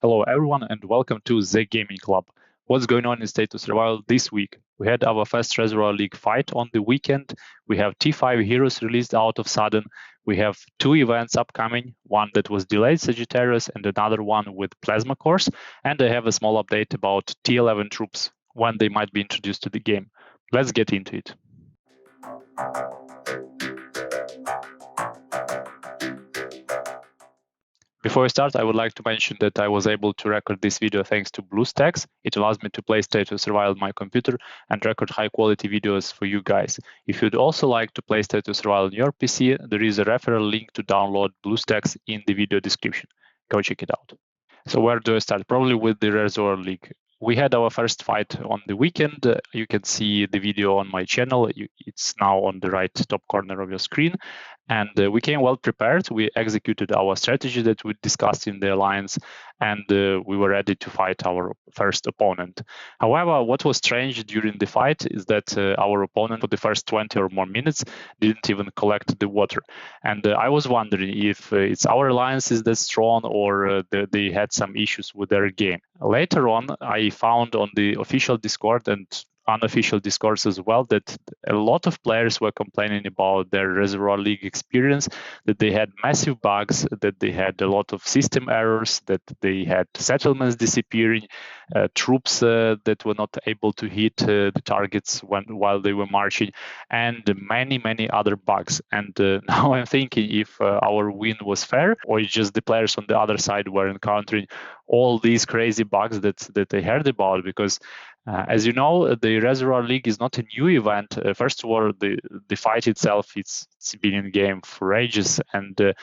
Hello everyone and welcome to the Gaming Club. What's going on in State of Survival this week? We had our first Reservoir League fight on the weekend. We have T5 heroes released out of sudden. We have two events upcoming, one that was delayed, Sagittarius, and another one with Plasma Cores. And I have a small update about T11 Troops, when they might be introduced to the game. Let's get into it. Before I start, I would like to mention that I was able to record this video thanks to BlueStacks. It allows me to play State of Survival on my computer and record high-quality videos for you guys. If you'd also like to play State of Survival on your PC, there is a referral link to download BlueStacks in the video description. Go check it out. So where do I start? Probably with the Reservoir League. We had our first fight on the weekend. You can see the video on my channel. It's now on the right top corner of your screen. And we came well prepared. We executed our strategy that we discussed in the alliance, and we were ready to fight our first opponent. However, what was strange during the fight is that our opponent for the first 20 or more minutes didn't even collect the water. And I was wondering if it's our alliances that's strong or they had some issues with their game. Later on, I found on the official Discord and unofficial discourse as well that a lot of players were complaining about their Reservoir League experience, that they had massive bugs, that they had a lot of system errors, that they had settlements disappearing, troops that were not able to hit the targets while they were marching, and many other bugs. And now I'm thinking if our win was fair, or it's just the players on the other side were encountering all these crazy bugs that they heard about, because as you know, the Reservoir League is not a new event. First of all, the fight itself, it's been in game for ages, and the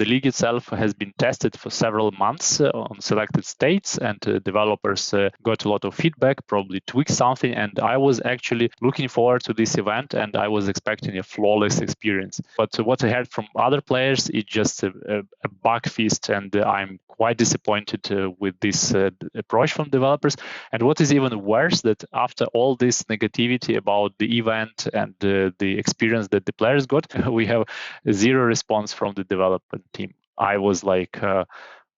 league itself has been tested for several months on selected states, and developers got a lot of feedback, probably tweaked something, and I was actually looking forward to this event, and I was expecting a flawless experience. But what I heard from other players is just a bug feast, and I'm quite disappointed with this approach from developers. And what is even worse, that after all this negativity about the event and the experience that the players got, we have zero response from the development team. I was like,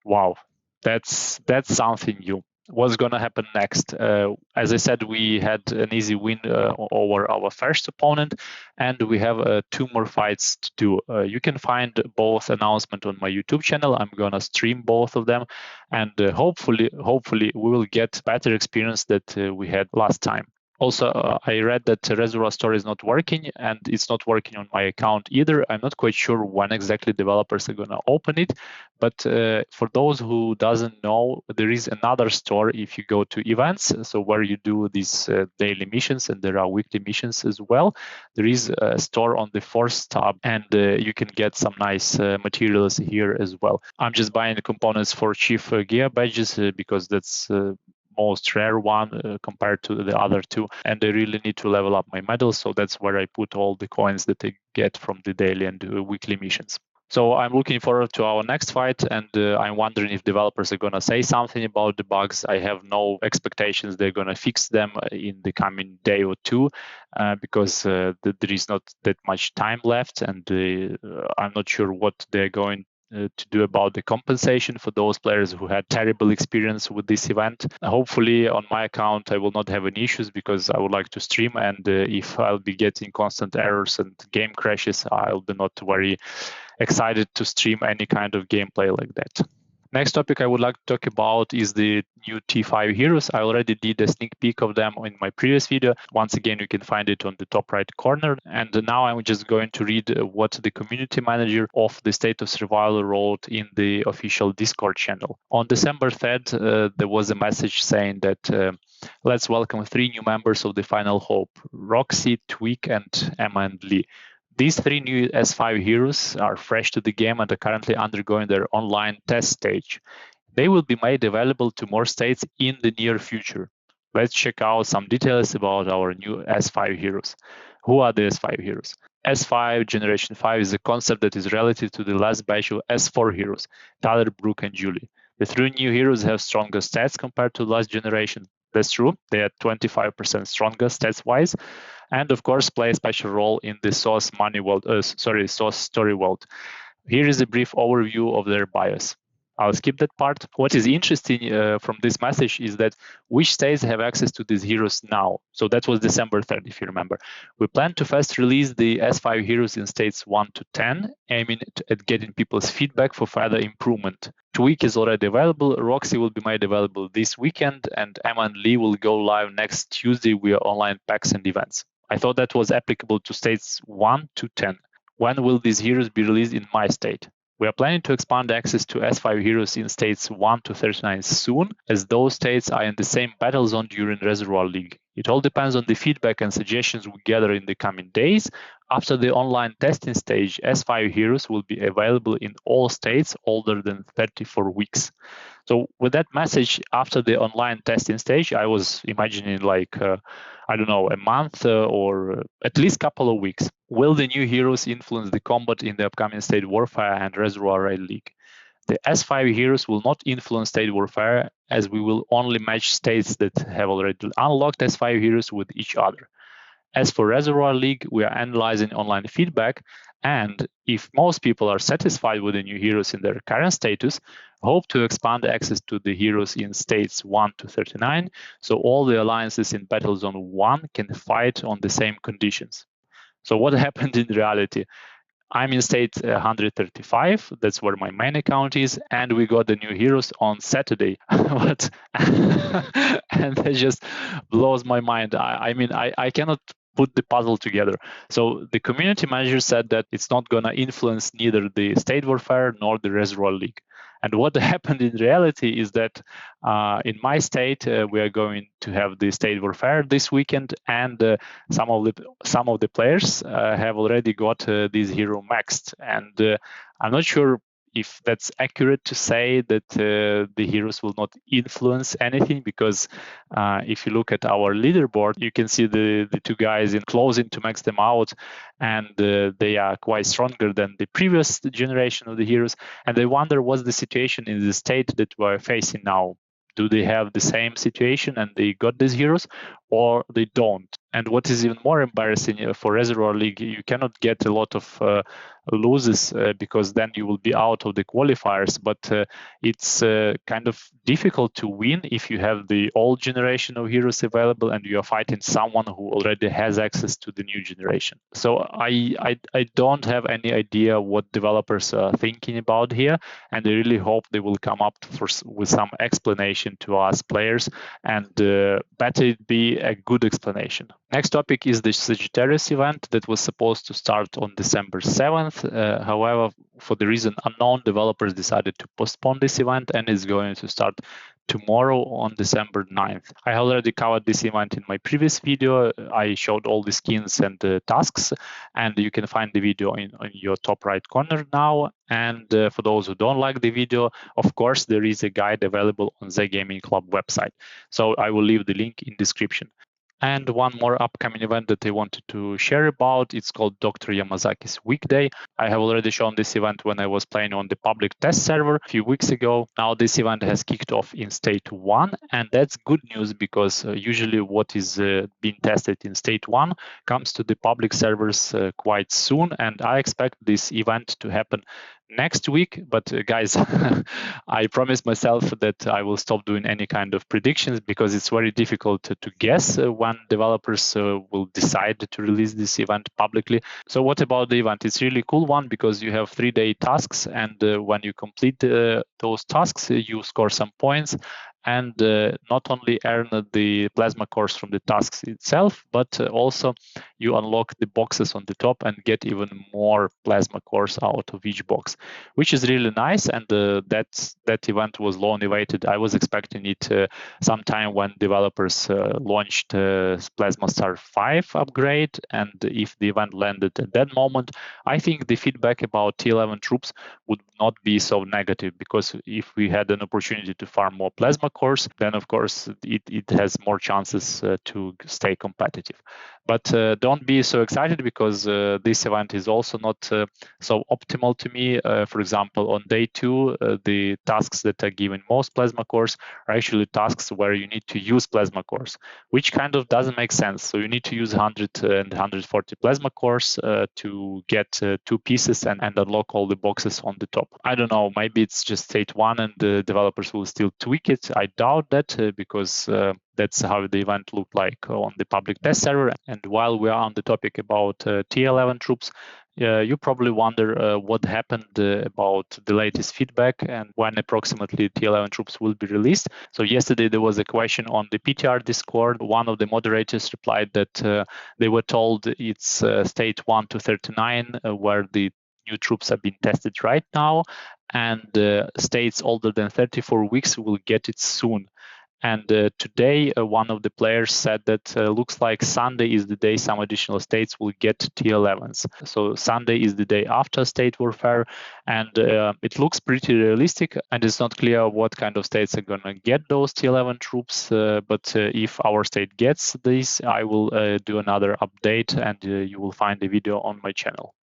wow, that's something new. What's going to happen next? As I said, we had an easy win over our first opponent, and we have 2 more fights to do. You can find both announcements on my YouTube channel. I'm going to stream both of them, and hopefully we will get better experience that we had last time. Also, I read that Reservoir Store is not working, and it's not working on my account either. I'm not quite sure when exactly developers are going to open it, but for those who doesn't know, there is another store if you go to events, so where you do these daily missions, and there are weekly missions as well. There is a store on the 4th tab, and you can get some nice materials here as well. I'm just buying the components for Chief Gear badges because that's most rare one compared to the other two, and I really need to level up my medals, so that's where I put all the coins that I get from the daily and weekly missions. So I'm looking forward to our next fight, and I'm wondering if developers are going to say something about the bugs. I have no expectations they're going to fix them in the coming day or two, because there is not that much time left, and I'm not sure what they're going to do about the compensation for those players who had terrible experience with this event. Hopefully on my account I will not have any issues, because I would like to stream, and if I'll be getting constant errors and game crashes, I'll be not very excited to stream any kind of gameplay like that. Next topic I would like to talk about is the new T5 heroes. I already did a sneak peek of them in my previous video. Once again, you can find it on the top right corner. And now I'm just going to read what the community manager of the State of Survival wrote in the official Discord channel. On December 3rd, there was a message saying that let's welcome 3 new members of the Final Hope: Roxy, Tweak, and Emma and Lee. These 3 new S5 heroes are fresh to the game and are currently undergoing their online test stage. They will be made available to more states in the near future. Let's check out some details about our new S5 heroes. Who are the S5 heroes? S5 Generation 5 is a concept that is relative to the last batch of S4 heroes, Tyler, Brooke, and Julie. The 3 new heroes have stronger stats compared to the last generation. That's true. They are 25% stronger stats-wise, and of course play a special role in the Source Story world. Here is a brief overview of their bios. I'll skip that part. What is interesting from this message is that which states have access to these heroes now. So that was December 3rd, if you remember. We plan to first release the S5 heroes in states 1 to 10, aiming at getting people's feedback for further improvement. Tweak is already available. Roxy will be made available this weekend, and Emma and Lee will go live next Tuesday via online packs and events. I thought that was applicable to states 1 to 10. When will these heroes be released in my state? We are planning to expand access to S5 heroes in states 1 to 39 soon, as those states are in the same battle zone during Reservoir League. It all depends on the feedback and suggestions we gather in the coming days. After the online testing stage, S5 heroes will be available in all states older than 34 weeks. So with that message, after the online testing stage, I was imagining like, I don't know, a month or at least a couple of weeks. Will the new heroes influence the combat in the upcoming State Warfare and Reservoir Raid League? The S5 heroes will not influence State Warfare, as we will only match states that have already unlocked S5 heroes with each other. As for Reservoir League, we are analyzing online feedback, and if most people are satisfied with the new heroes in their current status, hope to expand access to the heroes in states 1 to 39, so all the alliances in Battle Zone 1 can fight on the same conditions. So what happened in reality? I'm in state 135. That's where my main account is, and we got the new heroes on Saturday. But and that just blows my mind. I mean, I cannot put the puzzle together. So the community manager said that it's not going to influence neither the State Warfare nor the Reservoir League. And what happened in reality is that in my state, we are going to have the State Warfare this weekend, and some of the players have already got this hero maxed. And I'm not sure if that's accurate to say that the heroes will not influence anything, because if you look at our leaderboard, you can see the two guys in closing to max them out, and they are quite stronger than the previous generation of the heroes. And I wonder what's the situation in the state that we're facing now. Do they have the same situation and they got these heroes, or they don't? And what is even more embarrassing for Reservoir League, you cannot get a lot of loses because then you will be out of the qualifiers. But it's kind of difficult to win if you have the old generation of heroes available and you are fighting someone who already has access to the new generation. So I don't have any idea what developers are thinking about here, and I really hope they will come up with some explanation to us players, and better it be a good explanation. Next topic is the Sagittarius event that was supposed to start on December 7th. However, for the reason unknown, developers decided to postpone this event, and it's going to start tomorrow on December 9th. I already covered this event in my previous video. I showed all the skins and tasks, and you can find the video on your top right corner now. And for those who don't like the video, of course, there is a guide available on the Gaming Club website. So I will leave the link in description. And one more upcoming event that I wanted to share about, it's called Dr. Yamazaki's Weekday. I have already shown this event when I was playing on the public test server a few weeks ago. Now this event has kicked off in state 1, and that's good news because usually what is being tested in state 1 comes to the public servers quite soon, and I expect this event to happen next week. But guys, I promised myself that I will stop doing any kind of predictions because it's very difficult to guess when developers will decide to release this event publicly. So what about the event? It's really cool one because you have 3-day tasks, and when you complete those tasks, you score some points, and not only earn the plasma cores from the tasks itself, but also you unlock the boxes on the top and get even more plasma cores out of each box, which is really nice. And that event was long awaited. I was expecting it sometime when developers launched Plasma Star 5 upgrade, and if the event landed at that moment, I think the feedback about T11 Troops would not be so negative, because if we had an opportunity to farm more plasma course, then of course it has more chances to stay competitive. But don't be so excited, because this event is also not so optimal to me. For example, on day 2, the tasks that are given most plasma cores are actually tasks where you need to use plasma cores, which kind of doesn't make sense. So you need to use 100 and 140 plasma cores to get 2 pieces and unlock all the boxes on the top. I don't know, maybe it's just state 1 and the developers will still tweak it. I doubt that, because that's how the event looked like on the public test server. And while we are on the topic about T11 Troops, you probably wonder what happened about the latest feedback and when approximately T11 Troops will be released. So yesterday there was a question on the PTR Discord. One of the moderators replied that they were told it's state 1 to 39 where the new troops are being tested right now, and states older than 34 weeks will get it soon. And today, one of the players said that looks like Sunday is the day some additional states will get T11s. So Sunday is the day after state warfare, and it looks pretty realistic. And it's not clear what kind of states are going to get those T11 troops. But if our state gets this, I will do another update, and you will find the video on my channel.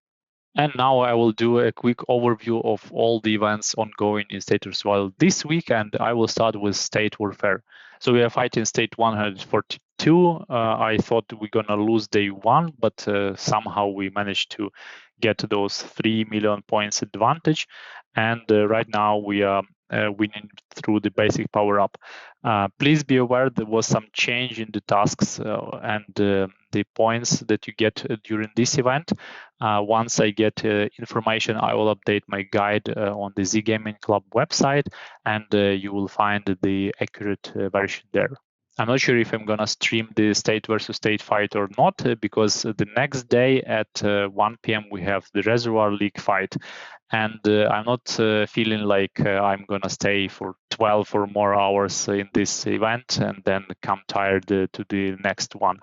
And now I will do a quick overview of all the events ongoing in State of Survival this week, and I will start with State Warfare. So we are fighting State 142. I thought we're gonna lose day 1, but somehow we managed to get those 3 million points advantage. And right now we are winning through the basic power up. Please be aware there was some change in the tasks and the points that you get during this event. Once I get information, I will update my guide on the Z Gaming Club website, and you will find the accurate version there. I'm not sure if I'm gonna stream the state versus state fight or not, because the next day at 1 p.m. we have the Reservoir League fight, and I'm not feeling like I'm gonna stay for 12 or more hours in this event and then come tired to the next one.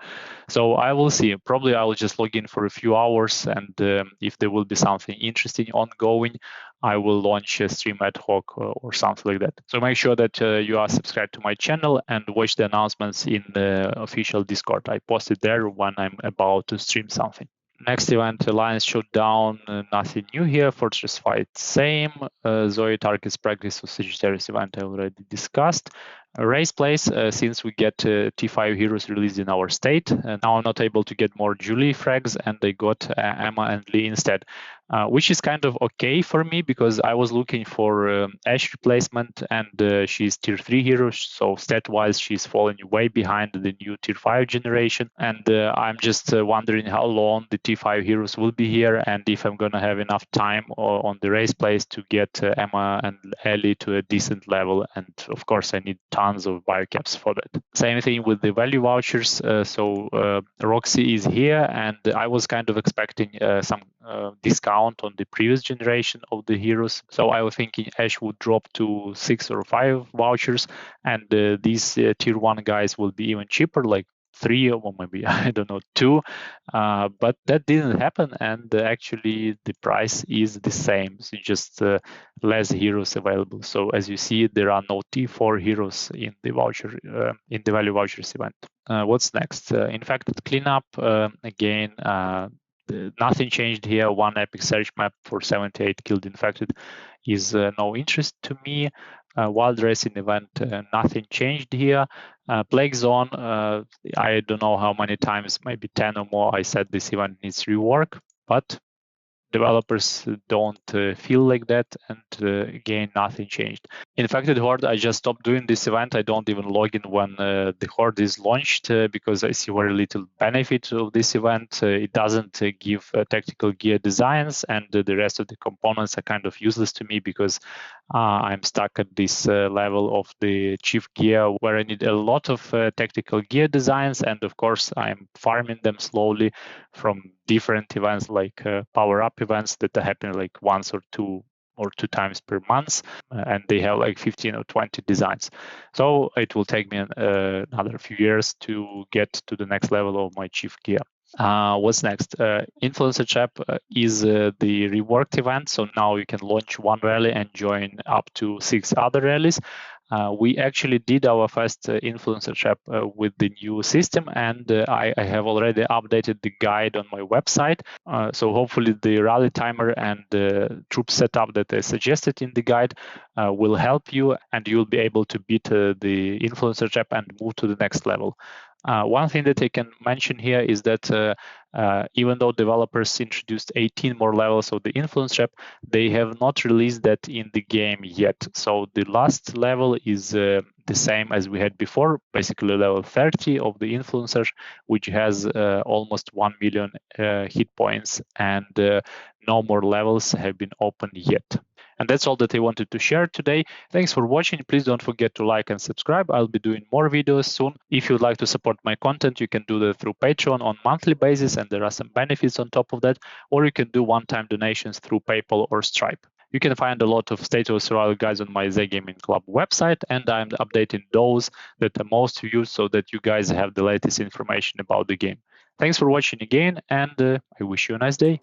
So I will see. Probably I will just log in for a few hours, and if there will be something interesting ongoing, I will launch a stream ad hoc or something like that. So make sure that you are subscribed to my channel and watch the announcements in the official Discord. I posted there when I'm about to stream something. Next event, Alliance Showdown, nothing new here. Fortress Fight, same. Zoe Target's Practice of Sagittarius event I already discussed. Race place, since we get T5 heroes released in our state, now I'm not able to get more Julie frags, and I got Emma and Lee instead, which is kind of okay for me, because I was looking for Ash replacement, and she's tier 3 hero, so stat-wise she's falling way behind the new tier 5 generation, and I'm just wondering how long the T5 heroes will be here, and if I'm gonna have enough time on the race place to get Emma and Ellie to a decent level, and of course I need tons of biocaps for that. Same thing with the value vouchers. So Roxy is here, and I was kind of expecting some discount on the previous generation of the heroes. So I was thinking Ash would drop to 6 or 5 vouchers, and these tier 1 guys will be even cheaper, like 3 or maybe I don't know 2, but that didn't happen, and actually the price is the same. So just less heroes available. So as you see, there are no T4 heroes in the voucher in the value vouchers event. What's next? Infected cleanup again. Nothing changed here. One epic search map for 78 killed infected is no interest to me. Wild racing event, nothing changed here. Plague zone, I don't know how many times, maybe 10 or more, I said this event needs rework, but developers don't feel like that, and again, nothing changed. Infected Horde, I just stopped doing this event. I don't even log in when the Horde is launched because I see very little benefit of this event. It doesn't give tactical gear designs, and the rest of the components are kind of useless to me because I'm stuck at this level of the chief gear where I need a lot of tactical gear designs, and of course I'm farming them slowly from different events like power up events that are happening like once or two times per month, and they have like 15 or 20 designs. So it will take me another few years to get to the next level of my chief gear. What's next? Influencer Trap is the reworked event. So now you can launch one rally and join up to 6 other rallies. We actually did our first influencer trap with the new system, and I have already updated the guide on my website. So hopefully the rally timer and the troop setup that I suggested in the guide will help you, and you'll be able to beat the influencer trap and move to the next level. One thing that I can mention here is that even though developers introduced 18 more levels of the influence trap, they have not released that in the game yet. So the last level is the same as we had before, basically level 30 of the influencer, which has almost 1 million hit points, and no more levels have been opened yet. And that's all that I wanted to share today. Thanks for watching. Please don't forget to like and subscribe. I'll be doing more videos soon. If you'd like to support my content, you can do that through Patreon on monthly basis, and there are some benefits on top of that, or you can do one-time donations through PayPal or Stripe. You can find a lot of State of Survival guides on my Z Gaming Club website, and I'm updating those that are most used so that you guys have the latest information about the game. Thanks for watching again, and I wish you a nice day.